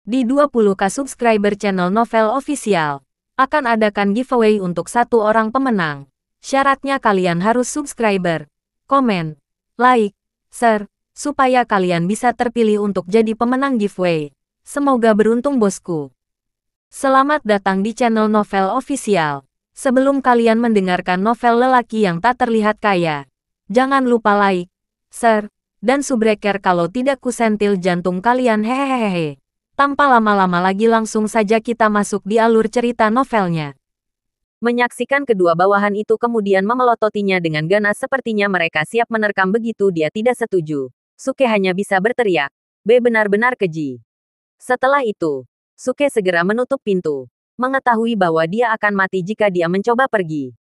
Di 20K subscriber channel Novel Official, akan adakan giveaway untuk satu orang pemenang. Syaratnya kalian harus subscriber, komen, like, share, supaya kalian bisa terpilih untuk jadi pemenang giveaway. Semoga beruntung bosku. Selamat datang di channel Novel Official. Sebelum kalian mendengarkan novel lelaki yang tak terlihat kaya, jangan lupa like, share, dan subscribe kalau tidak kusentil jantung kalian hehehehe. Tanpa lama-lama lagi langsung saja kita masuk di alur cerita novelnya. Menyaksikan kedua bawahan itu kemudian memelototinya dengan ganas sepertinya mereka siap menerkam begitu dia tidak setuju. Suke hanya bisa berteriak, "B benar-benar keji." Setelah itu, Suke segera menutup pintu, mengetahui bahwa dia akan mati jika dia mencoba pergi.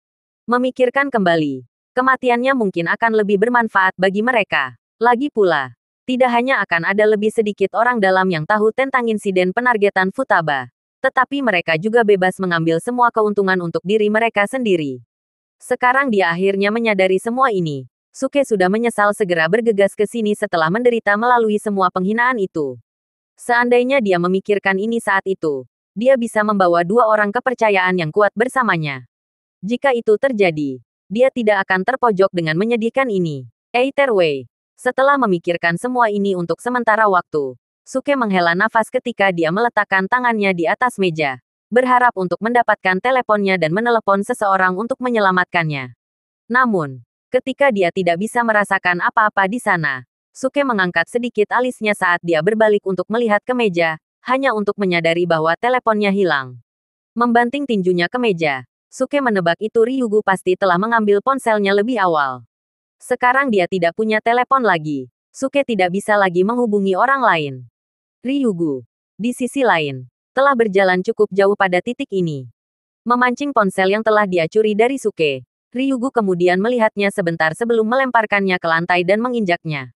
Memikirkan kembali, kematiannya mungkin akan lebih bermanfaat bagi mereka. Lagi pula, tidak hanya akan ada lebih sedikit orang dalam yang tahu tentang insiden penargetan Futaba, tetapi mereka juga bebas mengambil semua keuntungan untuk diri mereka sendiri. Sekarang dia akhirnya menyadari semua ini. Suke sudah menyesal segera bergegas ke sini setelah menderita melalui semua penghinaan itu. Seandainya dia memikirkan ini saat itu, dia bisa membawa dua orang kepercayaan yang kuat bersamanya. Jika itu terjadi, dia tidak akan terpojok dengan menyedihkan ini. Either setelah memikirkan semua ini untuk sementara waktu, Suke menghela nafas ketika dia meletakkan tangannya di atas meja, berharap untuk mendapatkan teleponnya dan menelepon seseorang untuk menyelamatkannya. Namun, ketika dia tidak bisa merasakan apa-apa di sana, Suke mengangkat sedikit alisnya saat dia berbalik untuk melihat ke meja, hanya untuk menyadari bahwa teleponnya hilang. Membanting tinjunya ke meja, Suke menebak itu Ryugu pasti telah mengambil ponselnya lebih awal. Sekarang dia tidak punya telepon lagi. Suke tidak bisa lagi menghubungi orang lain. Ryugu, di sisi lain, telah berjalan cukup jauh pada titik ini. Memancing ponsel yang telah dia curi dari Suke, Ryugu kemudian melihatnya sebentar sebelum melemparkannya ke lantai dan menginjaknya.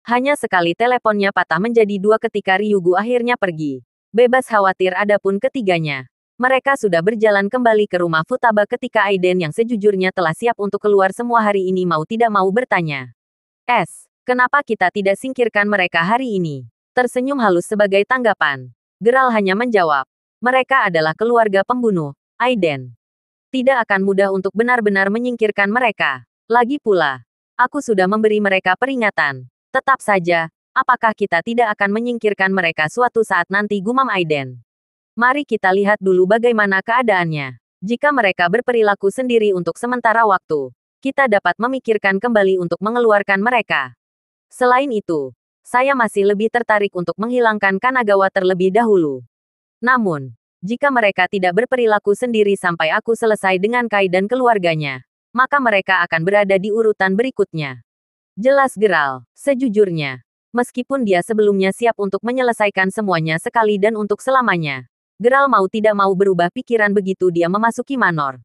Hanya sekali teleponnya patah menjadi dua ketika Ryugu akhirnya pergi. Bebas khawatir adapun ketiganya. Mereka sudah berjalan kembali ke rumah Futaba ketika Aiden yang sejujurnya telah siap untuk keluar semua hari ini mau tidak mau bertanya. Kenapa kita tidak singkirkan mereka hari ini? Tersenyum halus sebagai tanggapan. Geralt hanya menjawab. Mereka adalah keluarga pembunuh, Aiden. Tidak akan mudah untuk benar-benar menyingkirkan mereka. Lagi pula, aku sudah memberi mereka peringatan. Tetap saja, apakah kita tidak akan menyingkirkan mereka suatu saat nanti gumam Aiden? Mari kita lihat dulu bagaimana keadaannya. Jika mereka berperilaku sendiri untuk sementara waktu, kita dapat memikirkan kembali untuk mengeluarkan mereka. Selain itu, saya masih lebih tertarik untuk menghilangkan Kanagawa terlebih dahulu. Namun, jika mereka tidak berperilaku sendiri sampai aku selesai dengan Kai dan keluarganya, maka mereka akan berada di urutan berikutnya. Jelas Geralt, sejujurnya, meskipun dia sebelumnya siap untuk menyelesaikan semuanya sekali dan untuk selamanya, Geralt mau tidak mau berubah pikiran begitu dia memasuki Manor.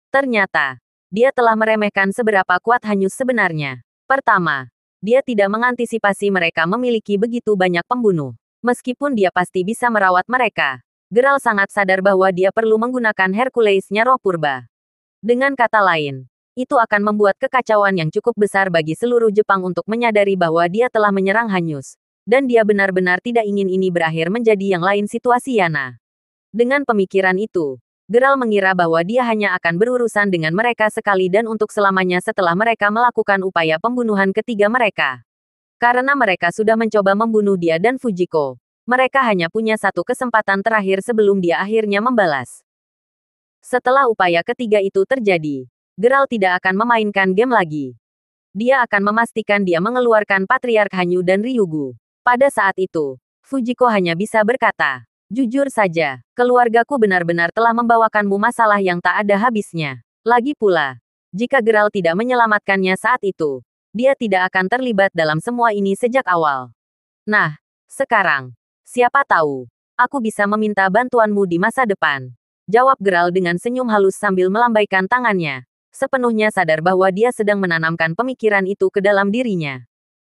Ternyata, dia telah meremehkan seberapa kuat Hanyus sebenarnya. Pertama, dia tidak mengantisipasi mereka memiliki begitu banyak pembunuh. Meskipun dia pasti bisa merawat mereka, Geralt sangat sadar bahwa dia perlu menggunakan Hercules-nya roh purba. Dengan kata lain, itu akan membuat kekacauan yang cukup besar bagi seluruh Jepang untuk menyadari bahwa dia telah menyerang Hanyus. Dan dia benar-benar tidak ingin ini berakhir menjadi yang lain situasi Yana. Dengan pemikiran itu, Geralt mengira bahwa dia hanya akan berurusan dengan mereka sekali dan untuk selamanya setelah mereka melakukan upaya pembunuhan ketiga mereka. Karena mereka sudah mencoba membunuh dia dan Fujiko, mereka hanya punya satu kesempatan terakhir sebelum dia akhirnya membalas. Setelah upaya ketiga itu terjadi, Geralt tidak akan memainkan game lagi. Dia akan memastikan dia mengeluarkan Patriark Hanyu dan Ryugu. Pada saat itu, Fujiko hanya bisa berkata, "Jujur saja, keluargaku benar-benar telah membawakanmu masalah yang tak ada habisnya. Lagi pula, jika Geralt tidak menyelamatkannya saat itu, dia tidak akan terlibat dalam semua ini sejak awal. Nah, sekarang, siapa tahu, aku bisa meminta bantuanmu di masa depan." Jawab Geralt dengan senyum halus sambil melambaikan tangannya, sepenuhnya sadar bahwa dia sedang menanamkan pemikiran itu ke dalam dirinya.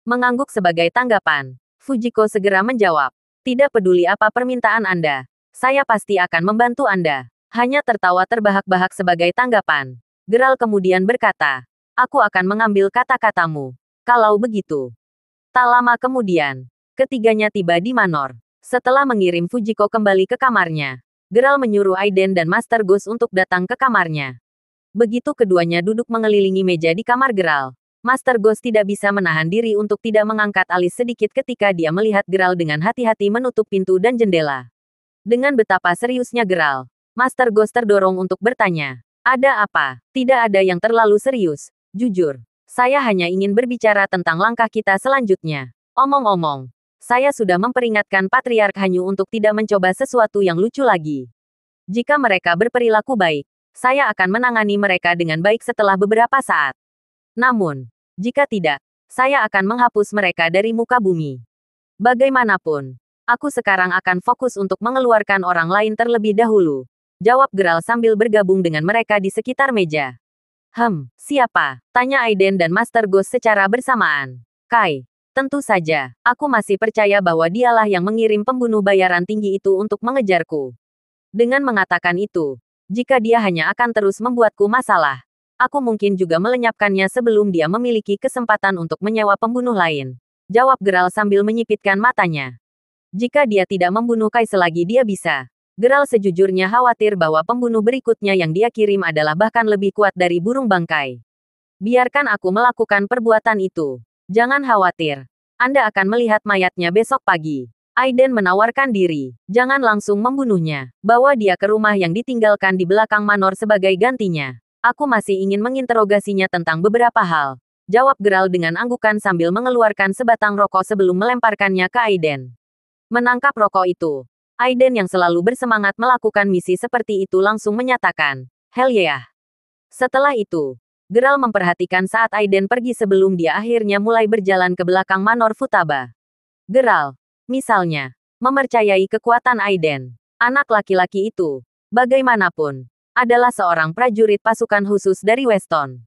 Mengangguk sebagai tanggapan, Fujiko segera menjawab, "Tidak peduli apa permintaan Anda, saya pasti akan membantu Anda." Hanya tertawa terbahak-bahak sebagai tanggapan. Geralt kemudian berkata, "Aku akan mengambil kata-katamu. Kalau begitu." Tak lama kemudian, ketiganya tiba di Manor. Setelah mengirim Fujiko kembali ke kamarnya, Geralt menyuruh Aiden dan Master Ghost untuk datang ke kamarnya. Begitu keduanya duduk mengelilingi meja di kamar Geralt, Master Ghost tidak bisa menahan diri untuk tidak mengangkat alis sedikit ketika dia melihat Geralt dengan hati-hati menutup pintu dan jendela. Dengan betapa seriusnya Geralt, Master Ghost terdorong untuk bertanya, "Ada apa?" "Tidak ada yang terlalu serius. Jujur, saya hanya ingin berbicara tentang langkah kita selanjutnya. Omong-omong, saya sudah memperingatkan Patriark Hanyu untuk tidak mencoba sesuatu yang lucu lagi. Jika mereka berperilaku baik, saya akan menangani mereka dengan baik setelah beberapa saat. Namun, jika tidak, saya akan menghapus mereka dari muka bumi. Bagaimanapun, aku sekarang akan fokus untuk mengeluarkan orang lain terlebih dahulu," jawab Geralt sambil bergabung dengan mereka di sekitar meja. Siapa?" tanya Aiden dan Master Ghost secara bersamaan. "Kai. Tentu saja, aku masih percaya bahwa dialah yang mengirim pembunuh bayaran tinggi itu untuk mengejarku. Dengan mengatakan itu, jika dia hanya akan terus membuatku masalah, aku mungkin juga melenyapkannya sebelum dia memiliki kesempatan untuk menyewa pembunuh lain," jawab Geralt sambil menyipitkan matanya. Jika dia tidak membunuh Kai selagi dia bisa, Geralt sejujurnya khawatir bahwa pembunuh berikutnya yang dia kirim adalah bahkan lebih kuat dari burung bangkai. "Biarkan aku melakukan perbuatan itu. Jangan khawatir. Anda akan melihat mayatnya besok pagi." Aiden menawarkan diri. "Jangan langsung membunuhnya. Bawa dia ke rumah yang ditinggalkan di belakang manor sebagai gantinya. Aku masih ingin menginterogasinya tentang beberapa hal," jawab Geralt dengan anggukan sambil mengeluarkan sebatang rokok sebelum melemparkannya ke Aiden. Menangkap rokok itu, Aiden yang selalu bersemangat melakukan misi seperti itu langsung menyatakan, "Hell yeah." Setelah itu, Geralt memperhatikan saat Aiden pergi sebelum dia akhirnya mulai berjalan ke belakang manor Futaba. Geralt, misalnya, mempercayai kekuatan Aiden. Anak laki-laki itu, bagaimanapun, adalah seorang prajurit pasukan khusus dari Weston.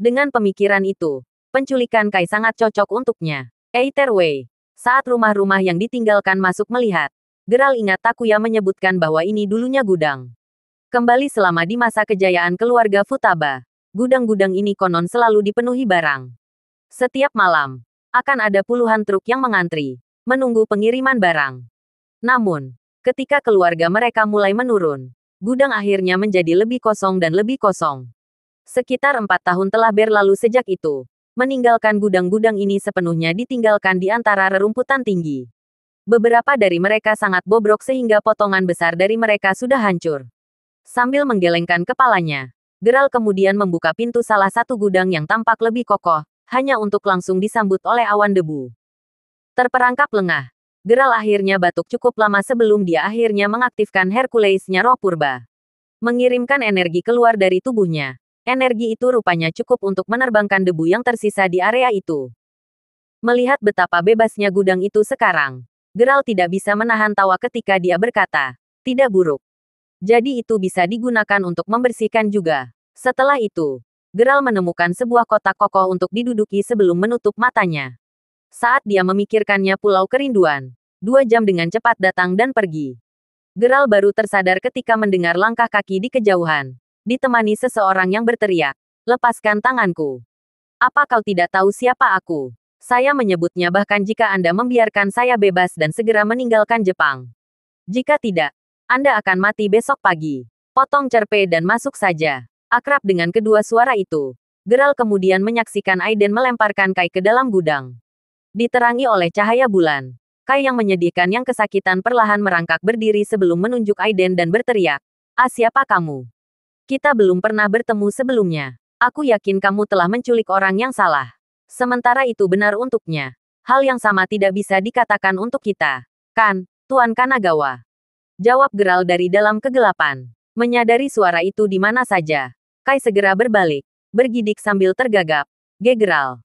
Dengan pemikiran itu, penculikan Kai sangat cocok untuknya. Either way, saat rumah-rumah yang ditinggalkan masuk melihat, Geralt ingat Takuya menyebutkan bahwa ini dulunya gudang. Kembali selama di masa kejayaan keluarga Futaba, gudang-gudang ini konon selalu dipenuhi barang. Setiap malam, akan ada puluhan truk yang mengantri, menunggu pengiriman barang. Namun, ketika keluarga mereka mulai menurun, gudang akhirnya menjadi lebih kosong dan lebih kosong. Sekitar 4 tahun telah berlalu sejak itu, meninggalkan gudang-gudang ini sepenuhnya ditinggalkan di antara rerumputan tinggi. Beberapa dari mereka sangat bobrok sehingga potongan besar dari mereka sudah hancur. Sambil menggelengkan kepalanya, Geralt kemudian membuka pintu salah satu gudang yang tampak lebih kokoh, hanya untuk langsung disambut oleh awan debu. Terperangkap lengah, Geralt akhirnya batuk cukup lama sebelum dia akhirnya mengaktifkan Hercules-nya roh purba. Mengirimkan energi keluar dari tubuhnya. Energi itu rupanya cukup untuk menerbangkan debu yang tersisa di area itu. Melihat betapa bebasnya gudang itu sekarang, Geralt tidak bisa menahan tawa ketika dia berkata, "Tidak buruk. Jadi itu bisa digunakan untuk membersihkan juga." Setelah itu, Geralt menemukan sebuah kotak kokoh untuk diduduki sebelum menutup matanya. Saat dia memikirkannya Pulau Kerinduan, 2 jam dengan cepat datang dan pergi. Geralt baru tersadar ketika mendengar langkah kaki di kejauhan, ditemani seseorang yang berteriak, "Lepaskan tanganku. Apa kau tidak tahu siapa aku? Saya menyebutnya bahkan jika Anda membiarkan saya bebas dan segera meninggalkan Jepang. Jika tidak, Anda akan mati besok pagi." Potong cerpe dan masuk saja. Akrab dengan kedua suara itu, Geralt kemudian menyaksikan Aiden melemparkan Kai ke dalam gudang. Diterangi oleh cahaya bulan, Kai yang menyedihkan yang kesakitan perlahan merangkak berdiri sebelum menunjuk Aiden dan berteriak, siapa kamu? Kita belum pernah bertemu sebelumnya. Aku yakin kamu telah menculik orang yang salah. Sementara itu benar untuknya. Hal yang sama tidak bisa dikatakan untuk kita. Kan, Tuan Kanagawa?" Jawab Geralt dari dalam kegelapan. Menyadari suara itu di mana saja, Kai segera berbalik, bergidik sambil tergagap. Geralt,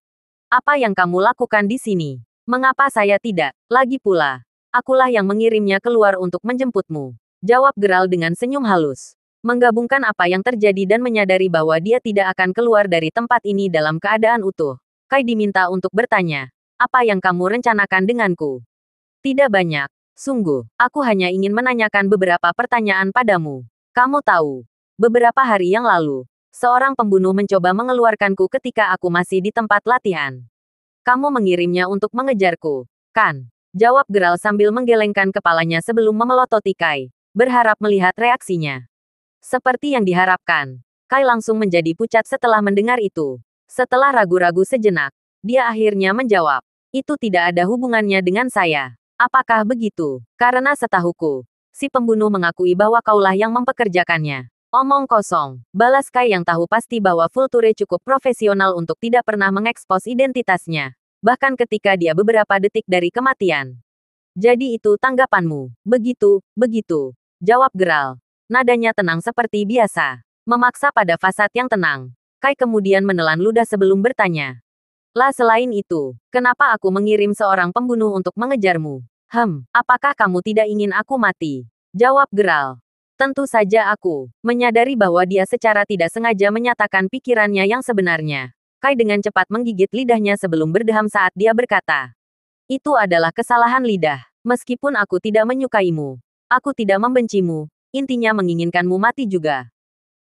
apa yang kamu lakukan di sini? Mengapa saya tidak? Lagi pula, akulah yang mengirimnya keluar untuk menjemputmu. Jawab Geralt dengan senyum halus. Menggabungkan apa yang terjadi dan menyadari bahwa dia tidak akan keluar dari tempat ini dalam keadaan utuh, Kai diminta untuk bertanya, "Apa yang kamu rencanakan denganku?" "Tidak banyak. Sungguh, aku hanya ingin menanyakan beberapa pertanyaan padamu. Kamu tahu, beberapa hari yang lalu, seorang pembunuh mencoba mengeluarkanku ketika aku masih di tempat latihan. Kamu mengirimnya untuk mengejarku, kan?" Jawab Geralt sambil menggelengkan kepalanya sebelum memelototi Kai, berharap melihat reaksinya. Seperti yang diharapkan, Kai langsung menjadi pucat setelah mendengar itu. Setelah ragu-ragu sejenak, dia akhirnya menjawab, itu tidak ada hubungannya dengan saya. Apakah begitu? Karena setahuku, si pembunuh mengakui bahwa kaulah yang mempekerjakannya. Omong kosong, balas Kai yang tahu pasti bahwa Vulture cukup profesional untuk tidak pernah mengekspos identitasnya. Bahkan ketika dia beberapa detik dari kematian. Jadi itu tanggapanmu. Begitu, jawab Geralt. Nadanya tenang seperti biasa. Memaksa pada fasad yang tenang. Kai kemudian menelan ludah sebelum bertanya. Lah selain itu, kenapa aku mengirim seorang pembunuh untuk mengejarmu? Apakah kamu tidak ingin aku mati? Jawab Geralt. Tentu saja aku menyadari bahwa dia secara tidak sengaja menyatakan pikirannya yang sebenarnya. Kai dengan cepat menggigit lidahnya sebelum berdeham saat dia berkata. Itu adalah kesalahan lidah. Meskipun aku tidak menyukaimu, aku tidak membencimu, intinya menginginkanmu mati juga.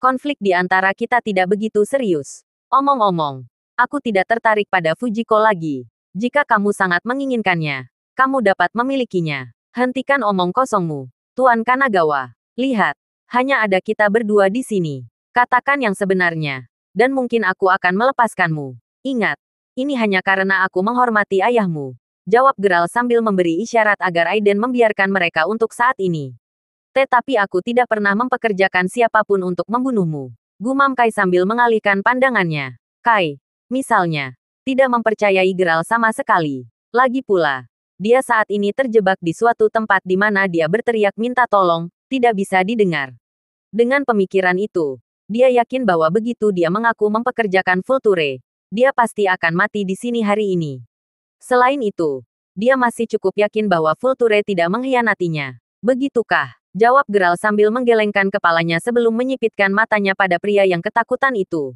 Konflik di antara kita tidak begitu serius. Omong-omong, aku tidak tertarik pada Fujiko lagi. Jika kamu sangat menginginkannya, kamu dapat memilikinya. Hentikan omong kosongmu, Tuan Kanagawa. Lihat, hanya ada kita berdua di sini. Katakan yang sebenarnya. Dan mungkin aku akan melepaskanmu. Ingat, ini hanya karena aku menghormati ayahmu. Jawab Geralt sambil memberi isyarat agar Aiden membiarkan mereka untuk saat ini. Tetapi aku tidak pernah mempekerjakan siapapun untuk membunuhmu. Gumam Kai sambil mengalihkan pandangannya. Kai, misalnya, tidak mempercayai Geralt sama sekali. Lagi pula, dia saat ini terjebak di suatu tempat di mana dia berteriak minta tolong, tidak bisa didengar. Dengan pemikiran itu, dia yakin bahwa begitu dia mengaku mempekerjakan Vulture, dia pasti akan mati di sini hari ini. Selain itu, dia masih cukup yakin bahwa Vulture tidak mengkhianatinya. Begitukah? Jawab Geralt sambil menggelengkan kepalanya sebelum menyipitkan matanya pada pria yang ketakutan itu.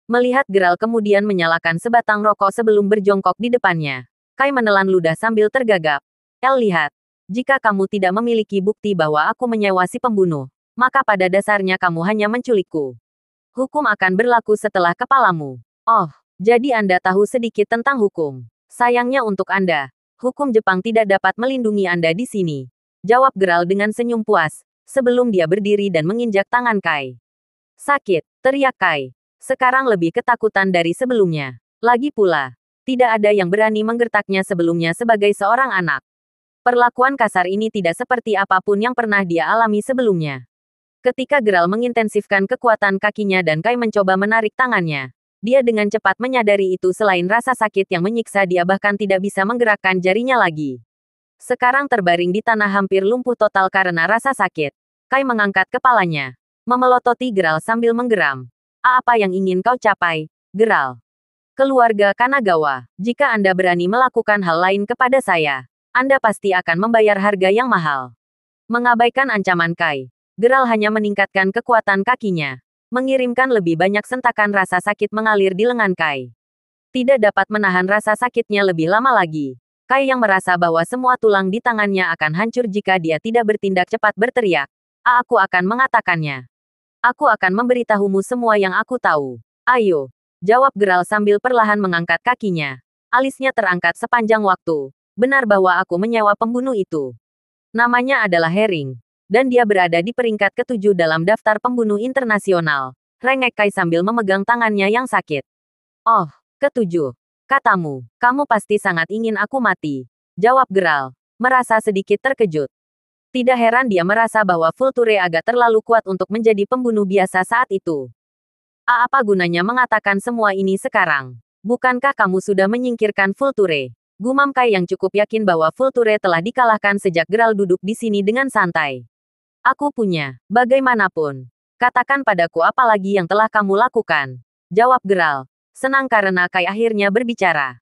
Melihat Geralt kemudian menyalakan sebatang rokok sebelum berjongkok di depannya, Kai menelan ludah sambil tergagap. Lihat, jika kamu tidak memiliki bukti bahwa aku menyewa si pembunuh, maka pada dasarnya kamu hanya menculikku. Hukum akan berlaku setelah kepalamu. Oh, jadi Anda tahu sedikit tentang hukum. Sayangnya untuk Anda, hukum Jepang tidak dapat melindungi Anda di sini. Jawab Geralt dengan senyum puas, sebelum dia berdiri dan menginjak tangan Kai. Sakit, teriak Kai. Sekarang lebih ketakutan dari sebelumnya. Lagi pula, tidak ada yang berani menggertaknya sebelumnya sebagai seorang anak. Perlakuan kasar ini tidak seperti apapun yang pernah dia alami sebelumnya. Ketika Geralt mengintensifkan kekuatan kakinya dan Kai mencoba menarik tangannya, dia dengan cepat menyadari itu selain rasa sakit yang menyiksa dia bahkan tidak bisa menggerakkan jarinya lagi. Sekarang terbaring di tanah hampir lumpuh total karena rasa sakit. Kai mengangkat kepalanya, memelototi Geralt sambil menggeram. Apa yang ingin kau capai, Geralt? Keluarga Kanagawa, jika Anda berani melakukan hal lain kepada saya, Anda pasti akan membayar harga yang mahal. Mengabaikan ancaman Kai, Geralt hanya meningkatkan kekuatan kakinya, mengirimkan lebih banyak sentakan rasa sakit mengalir di lengan Kai. Tidak dapat menahan rasa sakitnya lebih lama lagi. Kai yang merasa bahwa semua tulang di tangannya akan hancur jika dia tidak bertindak cepat berteriak. Aku akan mengatakannya. Aku akan memberitahumu semua yang aku tahu. Ayo, jawab Geralt sambil perlahan mengangkat kakinya. Alisnya terangkat sepanjang waktu. Benar bahwa aku menyewa pembunuh itu. Namanya adalah Herring. Dan dia berada di peringkat ke-7 dalam daftar pembunuh internasional. Rengek Kai sambil memegang tangannya yang sakit. Oh, ke-7. Katamu, kamu pasti sangat ingin aku mati. Jawab Geralt, merasa sedikit terkejut. Tidak heran dia merasa bahwa Vulture agak terlalu kuat untuk menjadi pembunuh biasa saat itu. Apa gunanya mengatakan semua ini sekarang? Bukankah kamu sudah menyingkirkan Vulture? Gumam Kai yang cukup yakin bahwa Vulture telah dikalahkan sejak Geralt duduk di sini dengan santai. Aku punya, bagaimanapun. Katakan padaku apa lagi yang telah kamu lakukan. Jawab Geralt, senang karena Kai akhirnya berbicara.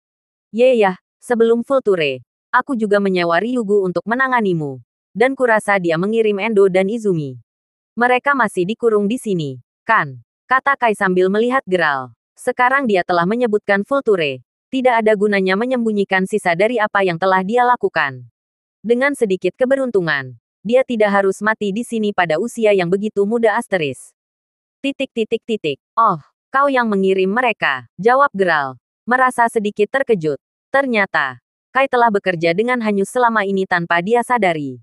Ya, sebelum Vulture, aku juga menyewa Ryugu untuk menanganimu. Dan kurasa dia mengirim Endo dan Izumi. Mereka masih dikurung di sini, kan? Kata Kai sambil melihat Geralt. Sekarang dia telah menyebutkan Vulture. Tidak ada gunanya menyembunyikan sisa dari apa yang telah dia lakukan. Dengan sedikit keberuntungan, dia tidak harus mati di sini pada usia yang begitu muda asteris. Oh, kau yang mengirim mereka, jawab Geralt. Merasa sedikit terkejut. Ternyata, Kai telah bekerja dengan hanyut selama ini tanpa dia sadari.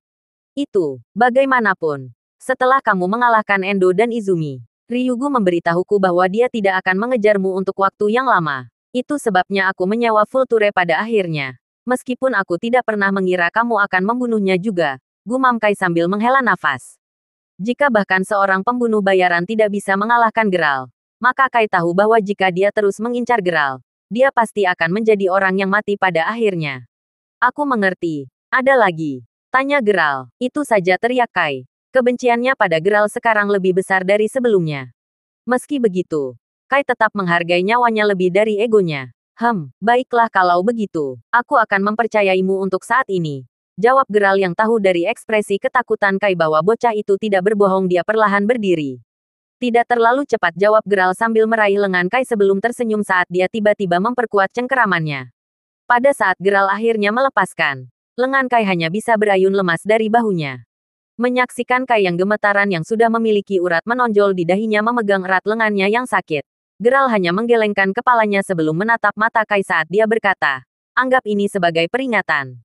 Itu, bagaimanapun. Setelah kamu mengalahkan Endo dan Izumi, Ryugu memberitahuku bahwa dia tidak akan mengejarmu untuk waktu yang lama. Itu sebabnya aku menyewa Vulture pada akhirnya. Meskipun aku tidak pernah mengira kamu akan membunuhnya juga, gumam Kai sambil menghela nafas. Jika bahkan seorang pembunuh bayaran tidak bisa mengalahkan Geralt, maka Kai tahu bahwa jika dia terus mengincar Geralt, dia pasti akan menjadi orang yang mati pada akhirnya. Aku mengerti. Ada lagi. Tanya Geralt. Itu saja, teriak Kai. Kebenciannya pada Geralt sekarang lebih besar dari sebelumnya. Meski begitu, Kai tetap menghargai nyawanya lebih dari egonya. Baiklah kalau begitu. Aku akan mempercayaimu untuk saat ini. Jawab Geralt yang tahu dari ekspresi ketakutan Kai bahwa bocah itu tidak berbohong. Dia perlahan berdiri. Tidak terlalu cepat, jawab Geralt sambil meraih lengan Kai sebelum tersenyum saat dia tiba-tiba memperkuat cengkeramannya. Pada saat Geralt akhirnya melepaskan, lengan Kai hanya bisa berayun lemas dari bahunya. Menyaksikan Kai yang gemetaran yang sudah memiliki urat menonjol di dahinya memegang erat lengannya yang sakit, Geralt hanya menggelengkan kepalanya sebelum menatap mata Kai saat dia berkata, anggap ini sebagai peringatan.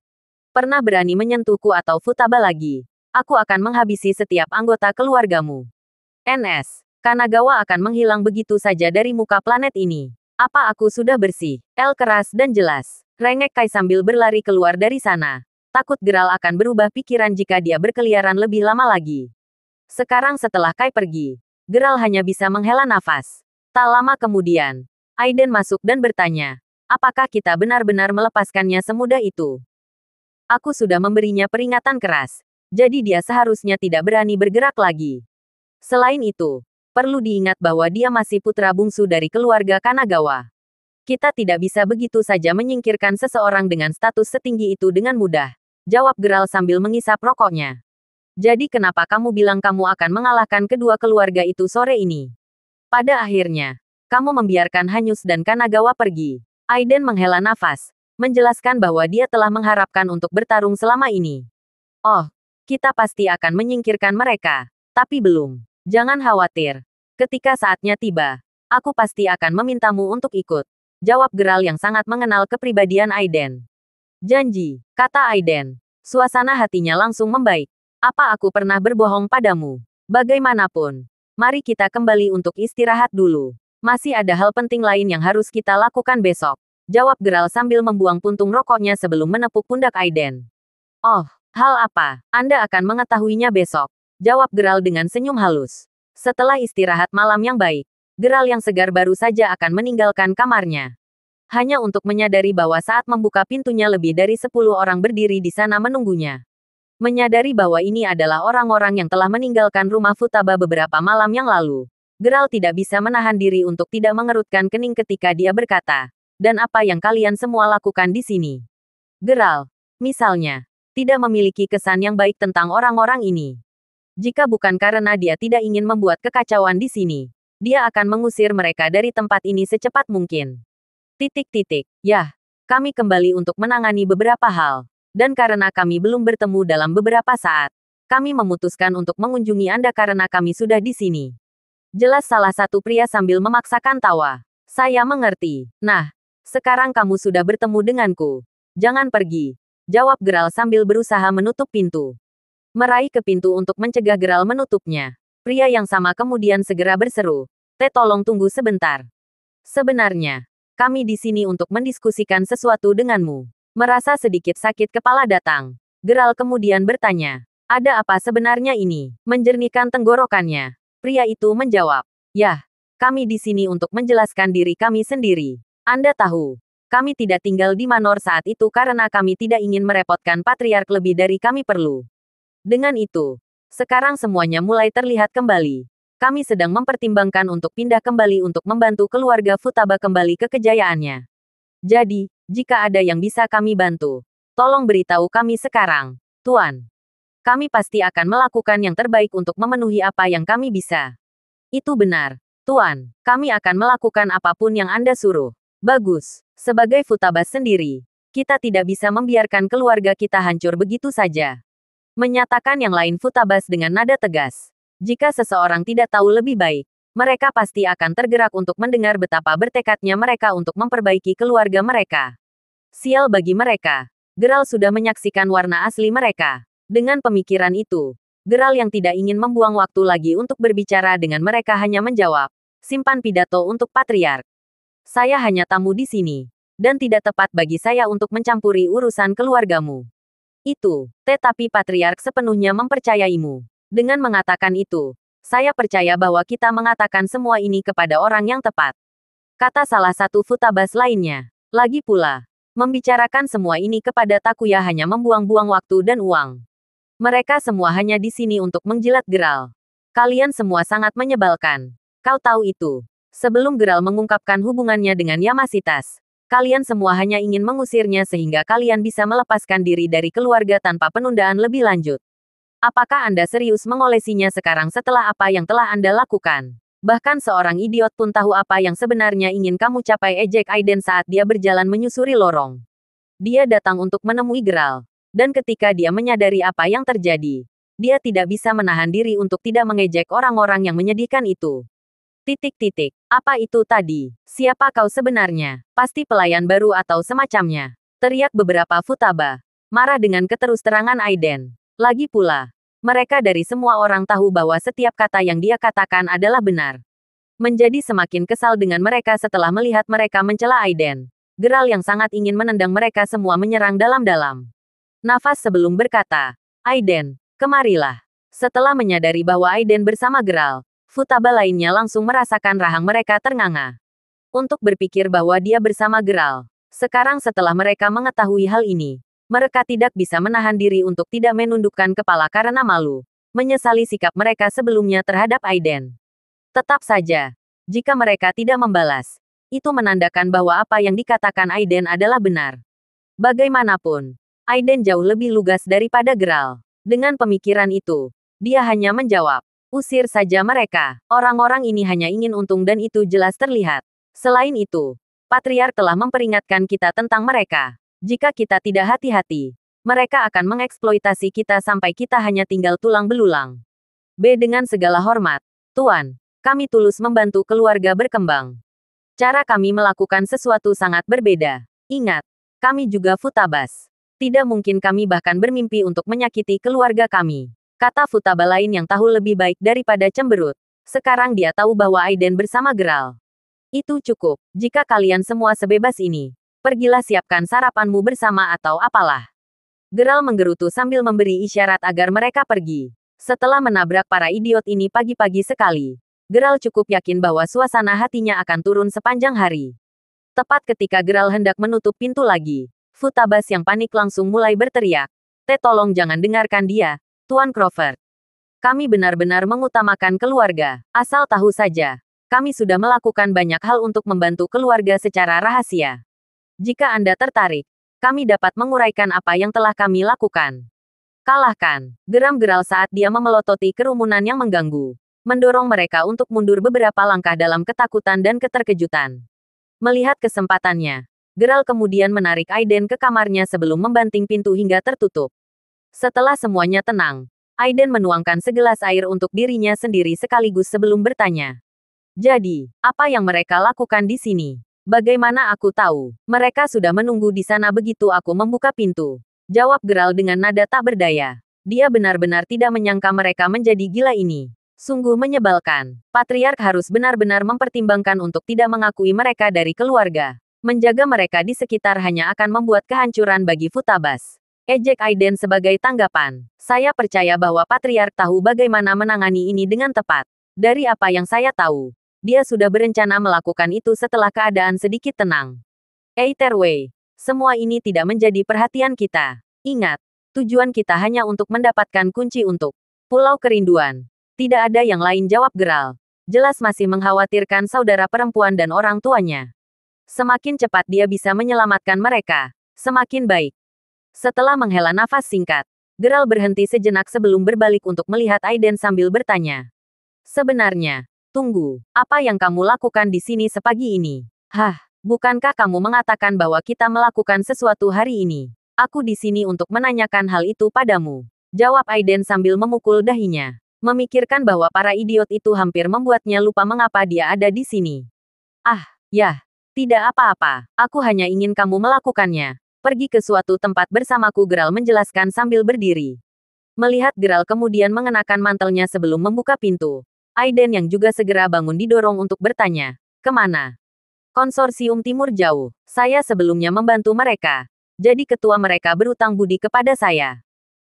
Pernah berani menyentuhku atau Futaba lagi, aku akan menghabisi setiap anggota keluargamu. NS, Kanagawa akan menghilang begitu saja dari muka planet ini. Apa aku sudah bersih? Keras dan jelas. Rengek Kai sambil berlari keluar dari sana. Takut Geralt akan berubah pikiran jika dia berkeliaran lebih lama lagi. Sekarang setelah Kai pergi, Geralt hanya bisa menghela nafas. Tak lama kemudian, Aiden masuk dan bertanya, apakah kita benar-benar melepaskannya semudah itu? Aku sudah memberinya peringatan keras, jadi dia seharusnya tidak berani bergerak lagi. Selain itu, perlu diingat bahwa dia masih putra bungsu dari keluarga Kanagawa. Kita tidak bisa begitu saja menyingkirkan seseorang dengan status setinggi itu dengan mudah, jawab Geralt sambil mengisap rokoknya. Jadi kenapa kamu bilang kamu akan mengalahkan kedua keluarga itu sore ini? Pada akhirnya, kamu membiarkan Hanyus dan Kanagawa pergi. Aiden menghela nafas, menjelaskan bahwa dia telah mengharapkan untuk bertarung selama ini. Oh, kita pasti akan menyingkirkan mereka. Tapi belum. Jangan khawatir. Ketika saatnya tiba, aku pasti akan memintamu untuk ikut. Jawab Geralt yang sangat mengenal kepribadian Aiden. Janji, kata Aiden. Suasana hatinya langsung membaik. Apa aku pernah berbohong padamu? Bagaimanapun, mari kita kembali untuk istirahat dulu. Masih ada hal penting lain yang harus kita lakukan besok. Jawab Geralt sambil membuang puntung rokoknya sebelum menepuk pundak Aiden. Oh, hal apa? Anda akan mengetahuinya besok. Jawab Geralt dengan senyum halus. Setelah istirahat malam yang baik, Geralt yang segar baru saja akan meninggalkan kamarnya. Hanya untuk menyadari bahwa saat membuka pintunya lebih dari 10 orang berdiri di sana menunggunya. Menyadari bahwa ini adalah orang-orang yang telah meninggalkan rumah Futaba beberapa malam yang lalu, Geralt tidak bisa menahan diri untuk tidak mengerutkan kening ketika dia berkata, dan apa yang kalian semua lakukan di sini? Geralt, misalnya, tidak memiliki kesan yang baik tentang orang-orang ini. Jika bukan karena dia tidak ingin membuat kekacauan di sini, dia akan mengusir mereka dari tempat ini secepat mungkin. Yah, kami kembali untuk menangani beberapa hal. Dan karena kami belum bertemu dalam beberapa saat, kami memutuskan untuk mengunjungi Anda karena kami sudah di sini. Jelas salah satu pria sambil memaksakan tawa. Saya mengerti. Nah, sekarang kamu sudah bertemu denganku. Jangan pergi. Jawab Geralt sambil berusaha menutup pintu. Meraih ke pintu untuk mencegah Geralt menutupnya. Pria yang sama kemudian segera berseru. Tolong tunggu sebentar. Sebenarnya, kami di sini untuk mendiskusikan sesuatu denganmu. Merasa sedikit sakit kepala datang. Geralt kemudian bertanya. Ada apa sebenarnya ini? Menjernihkan tenggorokannya. Pria itu menjawab. Yah, kami di sini untuk menjelaskan diri kami sendiri. Anda tahu, kami tidak tinggal di Manor saat itu karena kami tidak ingin merepotkan Patriark lebih dari kami perlu. Dengan itu, sekarang semuanya mulai terlihat kembali. Kami sedang mempertimbangkan untuk pindah kembali untuk membantu keluarga Futaba kembali ke kejayaannya. Jadi, jika ada yang bisa kami bantu, tolong beritahu kami sekarang, Tuan. Kami pasti akan melakukan yang terbaik untuk memenuhi apa yang kami bisa. Itu benar, Tuan. Kami akan melakukan apapun yang Anda suruh. Bagus. Sebagai Futaba sendiri, kita tidak bisa membiarkan keluarga kita hancur begitu saja. Menyatakan yang lain Futabas dengan nada tegas. Jika seseorang tidak tahu lebih baik, mereka pasti akan tergerak untuk mendengar betapa bertekadnya mereka untuk memperbaiki keluarga mereka. Sial bagi mereka. Geralt sudah menyaksikan warna asli mereka. Dengan pemikiran itu, Geralt yang tidak ingin membuang waktu lagi untuk berbicara dengan mereka hanya menjawab, simpan pidato untuk Patriark. Saya hanya tamu di sini, dan tidak tepat bagi saya untuk mencampuri urusan keluargamu. Itu, tetapi Patriark sepenuhnya mempercayaimu. Dengan mengatakan itu, saya percaya bahwa kita mengatakan semua ini kepada orang yang tepat. Kata salah satu futabas lainnya. Lagi pula, membicarakan semua ini kepada Takuya hanya membuang-buang waktu dan uang. Mereka semua hanya di sini untuk menjilat Geralt. Kalian semua sangat menyebalkan. Kau tahu itu. Sebelum Geralt mengungkapkan hubungannya dengan Yamasitas, kalian semua hanya ingin mengusirnya sehingga kalian bisa melepaskan diri dari keluarga tanpa penundaan lebih lanjut. Apakah Anda serius mengolesinya sekarang setelah apa yang telah Anda lakukan? Bahkan seorang idiot pun tahu apa yang sebenarnya ingin kamu capai, ejek Aiden saat dia berjalan menyusuri lorong. Dia datang untuk menemui Geralt. Dan ketika dia menyadari apa yang terjadi, dia tidak bisa menahan diri untuk tidak mengejek orang-orang yang menyedihkan itu. Apa itu tadi? Siapa kau sebenarnya? Pasti pelayan baru atau semacamnya. Teriak beberapa futaba. Marah dengan keterus-terangan Aiden. Lagi pula, mereka dari semua orang tahu bahwa setiap kata yang dia katakan adalah benar. Menjadi semakin kesal dengan mereka setelah melihat mereka mencela Aiden. Geralt yang sangat ingin menendang mereka semua menyerang dalam-dalam. Nafas sebelum berkata, Aiden, kemarilah. Setelah menyadari bahwa Aiden bersama Geralt, futaba lainnya langsung merasakan rahang mereka ternganga. Untuk berpikir bahwa dia bersama Geralt. Sekarang setelah mereka mengetahui hal ini, mereka tidak bisa menahan diri untuk tidak menundukkan kepala karena malu, menyesali sikap mereka sebelumnya terhadap Aiden. Tetap saja, jika mereka tidak membalas, itu menandakan bahwa apa yang dikatakan Aiden adalah benar. Bagaimanapun, Aiden jauh lebih lugas daripada Geralt. Dengan pemikiran itu, dia hanya menjawab, usir saja mereka. Orang-orang ini hanya ingin untung dan itu jelas terlihat. Selain itu, Patriark telah memperingatkan kita tentang mereka. Jika kita tidak hati-hati, mereka akan mengeksploitasi kita sampai kita hanya tinggal tulang belulang. Dengan segala hormat, Tuan, kami tulus membantu keluarga berkembang. Cara kami melakukan sesuatu sangat berbeda. Ingat, kami juga futabas. Tidak mungkin kami bahkan bermimpi untuk menyakiti keluarga kami. Kata futaba lain yang tahu lebih baik daripada cemberut. Sekarang dia tahu bahwa Aiden bersama Geralt. Itu cukup, jika kalian semua sebebas ini. Pergilah siapkan sarapanmu bersama atau apalah. Geralt menggerutu sambil memberi isyarat agar mereka pergi. Setelah menabrak para idiot ini pagi-pagi sekali, Geralt cukup yakin bahwa suasana hatinya akan turun sepanjang hari. Tepat ketika Geralt hendak menutup pintu lagi, futabas yang panik langsung mulai berteriak. Tolong jangan dengarkan dia, Tuan Crawford. Kami benar-benar mengutamakan keluarga. Asal tahu saja, kami sudah melakukan banyak hal untuk membantu keluarga secara rahasia. Jika Anda tertarik, kami dapat menguraikan apa yang telah kami lakukan. Kalahkan, geram Geralt saat dia memelototi kerumunan yang mengganggu. Mendorong mereka untuk mundur beberapa langkah dalam ketakutan dan keterkejutan. Melihat kesempatannya, Geralt kemudian menarik Aiden ke kamarnya sebelum membanting pintu hingga tertutup. Setelah semuanya tenang, Aiden menuangkan segelas air untuk dirinya sendiri sekaligus sebelum bertanya. Jadi, apa yang mereka lakukan di sini? Bagaimana aku tahu? Mereka sudah menunggu di sana begitu aku membuka pintu. Jawab Geralt dengan nada tak berdaya. Dia benar-benar tidak menyangka mereka menjadi gila ini. Sungguh menyebalkan. Patriark harus benar-benar mempertimbangkan untuk tidak mengakui mereka dari keluarga. Menjaga mereka di sekitar hanya akan membuat kehancuran bagi futabas. Ejek Aiden sebagai tanggapan. Saya percaya bahwa Patriark tahu bagaimana menangani ini dengan tepat. Dari apa yang saya tahu, dia sudah berencana melakukan itu setelah keadaan sedikit tenang. Terway, semua ini tidak menjadi perhatian kita. Ingat, tujuan kita hanya untuk mendapatkan kunci untuk Pulau Kerinduan. Tidak ada yang lain, jawab Geralt. Jelas masih mengkhawatirkan saudara perempuan dan orang tuanya. Semakin cepat dia bisa menyelamatkan mereka, semakin baik. Setelah menghela nafas singkat, Geralt berhenti sejenak sebelum berbalik untuk melihat Aiden sambil bertanya. Sebenarnya, tunggu, apa yang kamu lakukan di sini sepagi ini? Hah, bukankah kamu mengatakan bahwa kita melakukan sesuatu hari ini? Aku di sini untuk menanyakan hal itu padamu. Jawab Aiden sambil memukul dahinya. Memikirkan bahwa para idiot itu hampir membuatnya lupa mengapa dia ada di sini. Ah, ya, tidak apa-apa. Aku hanya ingin kamu melakukannya. Pergi ke suatu tempat bersamaku, Geralt menjelaskan sambil berdiri. Melihat Geralt kemudian mengenakan mantelnya sebelum membuka pintu, Aiden yang juga segera bangun didorong untuk bertanya, kemana? Konsorsium Timur Jauh. Saya sebelumnya membantu mereka. Jadi ketua mereka berutang budi kepada saya.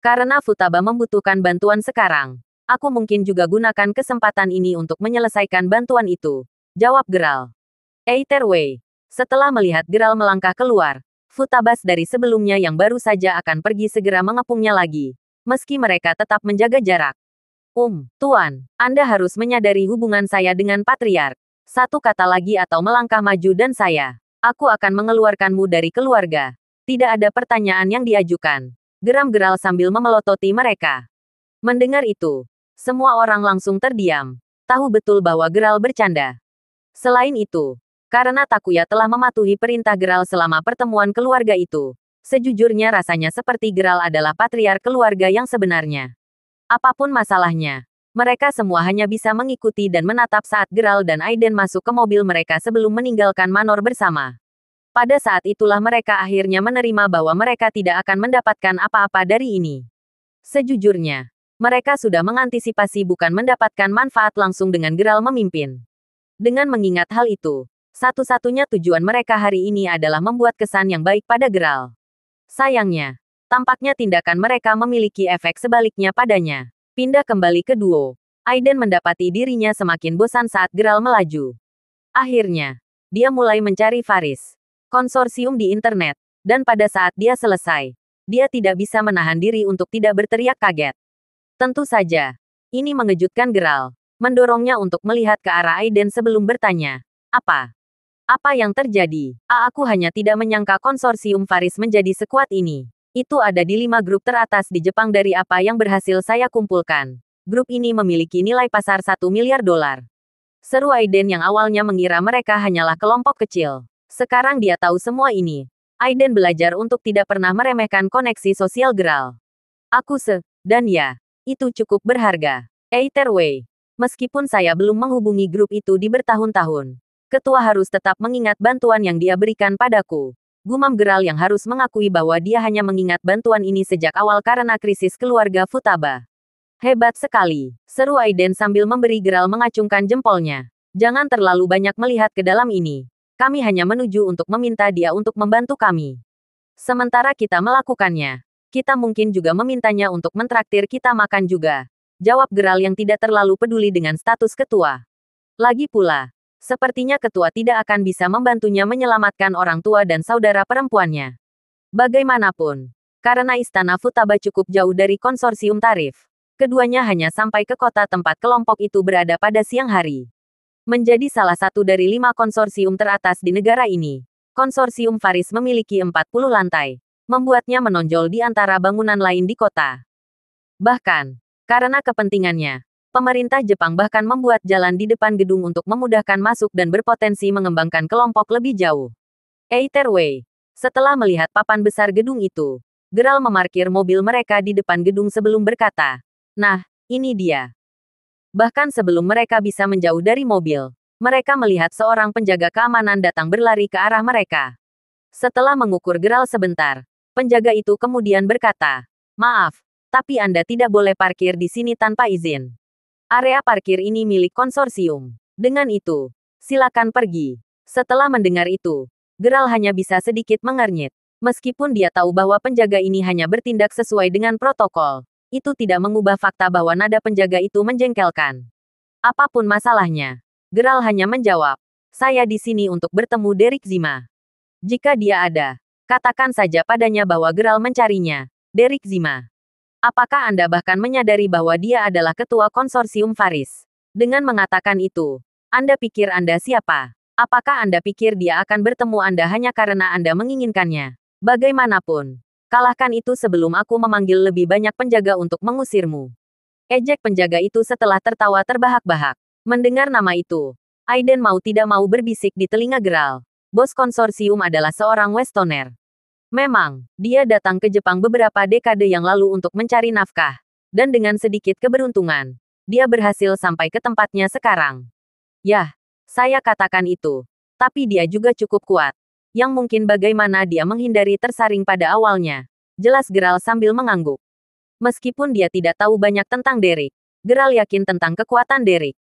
Karena Futaba membutuhkan bantuan sekarang, aku mungkin juga gunakan kesempatan ini untuk menyelesaikan bantuan itu. Jawab Geralt. Either way. Setelah melihat Geralt melangkah keluar, Futabas dari sebelumnya yang baru saja akan pergi segera mengepungnya lagi. Meski mereka tetap menjaga jarak. Tuan, Anda harus menyadari hubungan saya dengan Patriark. Satu kata lagi atau melangkah maju dan aku akan mengeluarkanmu dari keluarga. Tidak ada pertanyaan yang diajukan. Geram Geralt sambil memelototi mereka. Mendengar itu, semua orang langsung terdiam. Tahu betul bahwa Geralt bercanda. Selain itu, karena Takuya telah mematuhi perintah Geralt selama pertemuan keluarga itu, sejujurnya rasanya seperti Geralt adalah patriark keluarga yang sebenarnya. Apapun masalahnya, mereka semua hanya bisa mengikuti dan menatap saat Geralt dan Aiden masuk ke mobil mereka sebelum meninggalkan Manor bersama. Pada saat itulah mereka akhirnya menerima bahwa mereka tidak akan mendapatkan apa-apa dari ini. Sejujurnya, mereka sudah mengantisipasi bukan mendapatkan manfaat langsung dengan Geralt memimpin. Dengan mengingat hal itu, satu-satunya tujuan mereka hari ini adalah membuat kesan yang baik pada Geralt. Sayangnya, tampaknya tindakan mereka memiliki efek sebaliknya padanya. Pindah kembali ke duo. Aiden mendapati dirinya semakin bosan saat Geralt melaju. Akhirnya, dia mulai mencari Faris. Konsorsium di internet. Dan pada saat dia selesai, dia tidak bisa menahan diri untuk tidak berteriak kaget. Tentu saja, ini mengejutkan Geralt. Mendorongnya untuk melihat ke arah Aiden sebelum bertanya, apa? Apa yang terjadi? Aku hanya tidak menyangka konsorsium Faris menjadi sekuat ini. Itu ada di 5 grup teratas di Jepang dari apa yang berhasil saya kumpulkan. Grup ini memiliki nilai pasar 1 miliar dolar. Seru Aiden yang awalnya mengira mereka hanyalah kelompok kecil. Sekarang dia tahu semua ini. Aiden belajar untuk tidak pernah meremehkan koneksi sosial Geralt. Dan ya, itu cukup berharga. Either way, meskipun saya belum menghubungi grup itu di bertahun-tahun, ketua harus tetap mengingat bantuan yang dia berikan padaku. Gumam Geralt yang harus mengakui bahwa dia hanya mengingat bantuan ini sejak awal karena krisis keluarga Futaba. Hebat sekali, seru Aiden sambil memberi Geralt mengacungkan jempolnya. Jangan terlalu banyak melihat ke dalam ini. Kami hanya menuju untuk meminta dia untuk membantu kami. Sementara kita melakukannya, kita mungkin juga memintanya untuk mentraktir kita makan juga. Jawab Geralt yang tidak terlalu peduli dengan status ketua. Lagi pula, sepertinya ketua tidak akan bisa membantunya menyelamatkan orang tua dan saudara perempuannya. Bagaimanapun, karena istana Futaba cukup jauh dari konsorsium tarif, keduanya hanya sampai ke kota tempat kelompok itu berada pada siang hari. Menjadi salah satu dari 5 konsorsium teratas di negara ini, konsorsium Faris memiliki 40 lantai, membuatnya menonjol di antara bangunan lain di kota. Bahkan, karena kepentingannya, pemerintah Jepang bahkan membuat jalan di depan gedung untuk memudahkan masuk dan berpotensi mengembangkan kelompok lebih jauh. Either way, setelah melihat papan besar gedung itu, Geralt memarkir mobil mereka di depan gedung sebelum berkata, "Nah, ini dia." Bahkan sebelum mereka bisa menjauh dari mobil, mereka melihat seorang penjaga keamanan datang berlari ke arah mereka. Setelah mengukur Geralt sebentar, penjaga itu kemudian berkata, "Maaf, tapi Anda tidak boleh parkir di sini tanpa izin. Area parkir ini milik konsorsium. Dengan itu, silakan pergi." Setelah mendengar itu, Geralt hanya bisa sedikit mengernyit. Meskipun dia tahu bahwa penjaga ini hanya bertindak sesuai dengan protokol, itu tidak mengubah fakta bahwa nada penjaga itu menjengkelkan. Apapun masalahnya, Geralt hanya menjawab, "Saya di sini untuk bertemu Derek Zima." Jika dia ada, katakan saja padanya bahwa Geralt mencarinya. Derek Zima. Apakah Anda bahkan menyadari bahwa dia adalah ketua konsorsium Faris? Dengan mengatakan itu, Anda pikir Anda siapa? Apakah Anda pikir dia akan bertemu Anda hanya karena Anda menginginkannya? Bagaimanapun, kalahkan itu sebelum aku memanggil lebih banyak penjaga untuk mengusirmu. Ejek penjaga itu setelah tertawa terbahak-bahak. Mendengar nama itu, Aiden mau tidak mau berbisik di telinga Geralt. Bos konsorsium adalah seorang Westoner. Memang, dia datang ke Jepang beberapa dekade yang lalu untuk mencari nafkah. Dan dengan sedikit keberuntungan, dia berhasil sampai ke tempatnya sekarang. Yah, saya katakan itu. Tapi dia juga cukup kuat. Yang mungkin bagaimana dia menghindari tersaring pada awalnya. Jelas geral sambil mengangguk. Meskipun dia tidak tahu banyak tentang Derek, geral yakin tentang kekuatan Derek.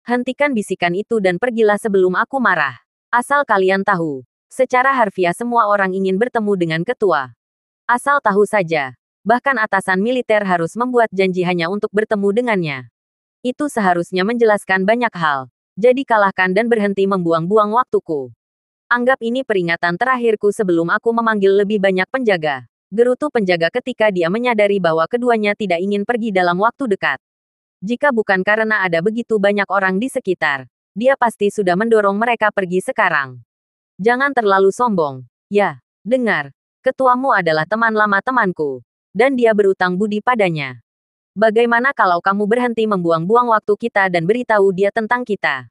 Hentikan bisikan itu dan pergilah sebelum aku marah. Asal kalian tahu, secara harfiah semua orang ingin bertemu dengan ketua. Asal tahu saja, bahkan atasan militer harus membuat janji hanya untuk bertemu dengannya. Itu seharusnya menjelaskan banyak hal. Jadi kalahkan dan berhenti membuang-buang waktuku. Anggap ini peringatan terakhirku sebelum aku memanggil lebih banyak penjaga. Gerutu penjaga ketika dia menyadari bahwa keduanya tidak ingin pergi dalam waktu dekat. Jika bukan karena ada begitu banyak orang di sekitar, dia pasti sudah mendorong mereka pergi sekarang. Jangan terlalu sombong. Ya, dengar. Ketuamu adalah teman lama temanku. Dan dia berutang budi padanya. Bagaimana kalau kamu berhenti membuang-buang waktu kita dan beritahu dia tentang kita?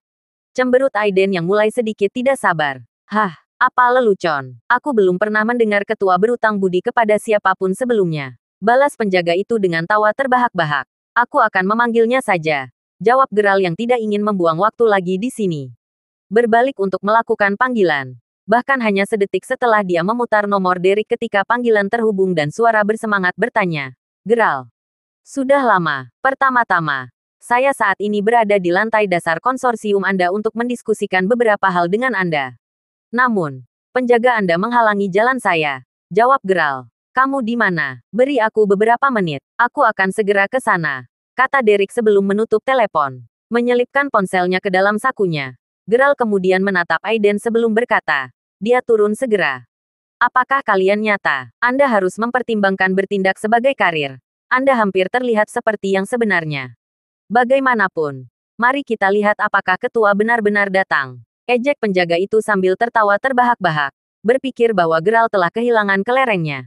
Cemberut Aiden yang mulai sedikit tidak sabar. Hah, apa lelucon? Aku belum pernah mendengar ketua berutang budi kepada siapapun sebelumnya. Balas penjaga itu dengan tawa terbahak-bahak. Aku akan memanggilnya saja. Jawab geral yang tidak ingin membuang waktu lagi di sini. Berbalik untuk melakukan panggilan. Bahkan hanya sedetik setelah dia memutar nomor Derek ketika panggilan terhubung dan suara bersemangat bertanya. Geral. Sudah lama. Pertama-tama, saya saat ini berada di lantai dasar konsorsium Anda untuk mendiskusikan beberapa hal dengan Anda. Namun, penjaga Anda menghalangi jalan saya. Jawab geral. Kamu di mana? Beri aku beberapa menit. Aku akan segera ke sana. Kata Derek sebelum menutup telepon. Menyelipkan ponselnya ke dalam sakunya. Geral kemudian menatap Aiden sebelum berkata. Dia turun segera. Apakah kalian nyata? Anda harus mempertimbangkan bertindak sebagai karir. Anda hampir terlihat seperti yang sebenarnya. Bagaimanapun, mari kita lihat apakah ketua benar-benar datang. Ejek penjaga itu sambil tertawa terbahak-bahak. Berpikir bahwa geral telah kehilangan kelerengnya.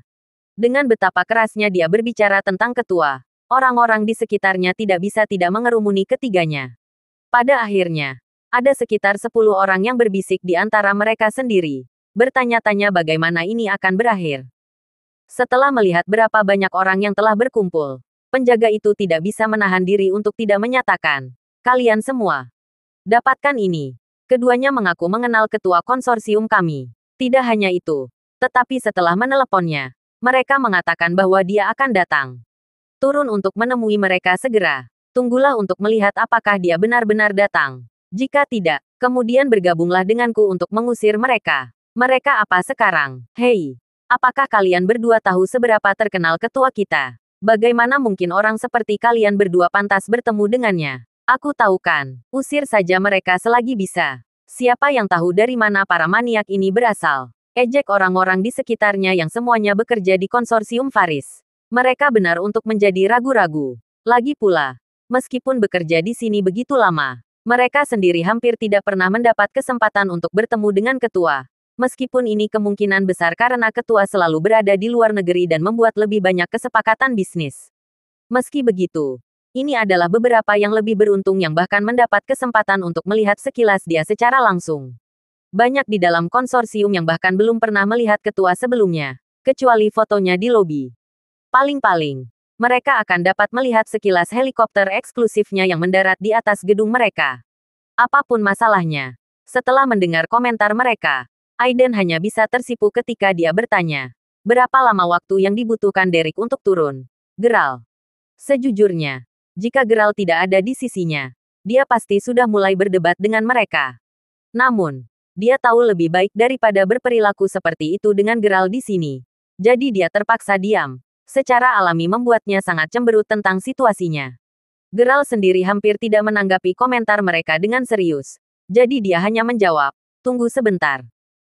Dengan betapa kerasnya dia berbicara tentang ketua, orang-orang di sekitarnya tidak bisa tidak mengerumuni ketiganya. Pada akhirnya, ada sekitar 10 orang yang berbisik di antara mereka sendiri. Bertanya-tanya bagaimana ini akan berakhir. Setelah melihat berapa banyak orang yang telah berkumpul, penjaga itu tidak bisa menahan diri untuk tidak menyatakan, kalian semua, dapatkan ini. Keduanya mengaku mengenal ketua konsorsium kami. Tidak hanya itu, tetapi setelah meneleponnya, mereka mengatakan bahwa dia akan datang. Turun untuk menemui mereka segera. Tunggulah untuk melihat apakah dia benar-benar datang. Jika tidak, kemudian bergabunglah denganku untuk mengusir mereka. Mereka apa sekarang? Hei, apakah kalian berdua tahu seberapa terkenal ketua kita? Bagaimana mungkin orang seperti kalian berdua pantas bertemu dengannya? Aku tahu kan, usir saja mereka selagi bisa. Siapa yang tahu dari mana para maniak ini berasal? Ejek orang-orang di sekitarnya yang semuanya bekerja di konsorsium Faris. Mereka benar untuk menjadi ragu-ragu. Lagi pula, meskipun bekerja di sini begitu lama, mereka sendiri hampir tidak pernah mendapat kesempatan untuk bertemu dengan ketua. Meskipun ini kemungkinan besar karena ketua selalu berada di luar negeri dan membuat lebih banyak kesepakatan bisnis. Meski begitu, ini adalah beberapa yang lebih beruntung yang bahkan mendapat kesempatan untuk melihat sekilas dia secara langsung. Banyak di dalam konsorsium yang bahkan belum pernah melihat ketua sebelumnya, kecuali fotonya di lobi. Paling-paling, mereka akan dapat melihat sekilas helikopter eksklusifnya yang mendarat di atas gedung mereka. Apapun masalahnya, setelah mendengar komentar mereka, Aiden hanya bisa tersipu ketika dia bertanya, berapa lama waktu yang dibutuhkan Derek untuk turun? Geral. Sejujurnya, jika geral tidak ada di sisinya, dia pasti sudah mulai berdebat dengan mereka. Namun, dia tahu lebih baik daripada berperilaku seperti itu dengan geral di sini. Jadi dia terpaksa diam. Secara alami membuatnya sangat cemberut tentang situasinya. Geral sendiri hampir tidak menanggapi komentar mereka dengan serius. Jadi dia hanya menjawab, tunggu sebentar.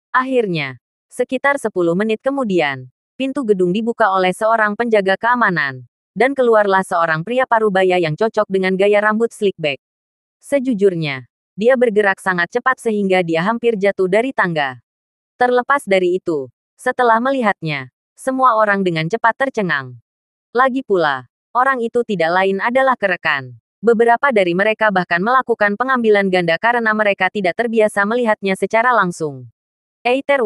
Akhirnya, sekitar 10 menit kemudian, pintu gedung dibuka oleh seorang penjaga keamanan. Dan keluarlah seorang pria parubaya yang cocok dengan gaya rambut slick back. Sejujurnya, dia bergerak sangat cepat sehingga dia hampir jatuh dari tangga. Terlepas dari itu, setelah melihatnya, semua orang dengan cepat tercengang. Lagi pula, orang itu tidak lain adalah kerekan. Beberapa dari mereka bahkan melakukan pengambilan ganda karena mereka tidak terbiasa melihatnya secara langsung. Either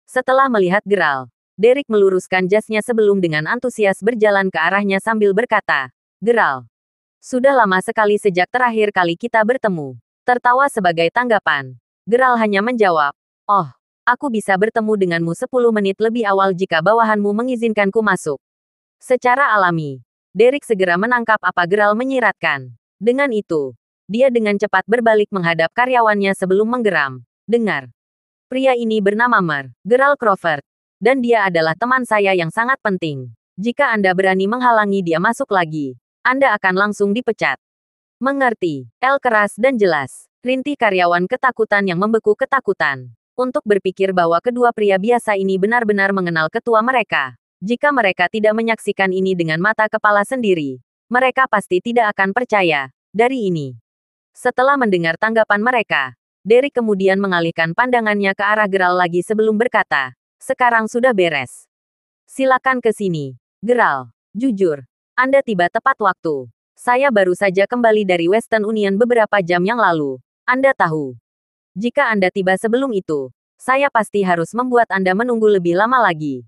setelah melihat geral, Derek meluruskan jasnya sebelum dengan antusias berjalan ke arahnya sambil berkata, Geral, sudah lama sekali sejak terakhir kali kita bertemu. Tertawa sebagai tanggapan. Geral hanya menjawab, oh, Aku bisa bertemu denganmu 10 menit lebih awal jika bawahanmu mengizinkanku masuk. Secara alami, Derek segera menangkap apa Geralt menyiratkan. Dengan itu, dia dengan cepat berbalik menghadap karyawannya sebelum menggeram. Dengar. Pria ini bernama Geralt Crawford. Dan dia adalah teman saya yang sangat penting. Jika Anda berani menghalangi dia masuk lagi, Anda akan langsung dipecat. Mengerti. El keras dan jelas. Rintih karyawan ketakutan yang membeku ketakutan. Untuk berpikir bahwa kedua pria biasa ini benar-benar mengenal ketua mereka. Jika mereka tidak menyaksikan ini dengan mata kepala sendiri, mereka pasti tidak akan percaya. Dari ini. Setelah mendengar tanggapan mereka, Derek kemudian mengalihkan pandangannya ke arah Geralt lagi sebelum berkata, sekarang sudah beres. Silakan ke sini. Geralt, jujur, Anda tiba tepat waktu. Saya baru saja kembali dari Western Union beberapa jam yang lalu. Anda tahu. Jika Anda tiba sebelum itu, saya pasti harus membuat Anda menunggu lebih lama lagi.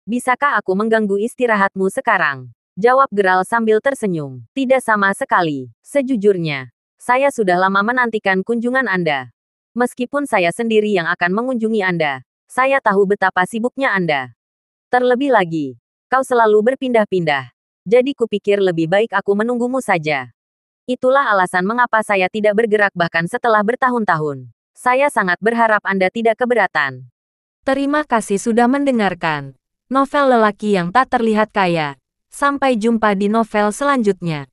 Bisakah aku mengganggu istirahatmu sekarang? Jawab Geralt sambil tersenyum. Tidak sama sekali. Sejujurnya, saya sudah lama menantikan kunjungan Anda. Meskipun saya sendiri yang akan mengunjungi Anda, saya tahu betapa sibuknya Anda. Terlebih lagi, kau selalu berpindah-pindah. Jadi kupikir lebih baik aku menunggumu saja. Itulah alasan mengapa saya tidak bergerak bahkan setelah bertahun-tahun. Saya sangat berharap Anda tidak keberatan. Terima kasih sudah mendengarkan novel lelaki yang tak terlihat kaya. Sampai jumpa di novel selanjutnya.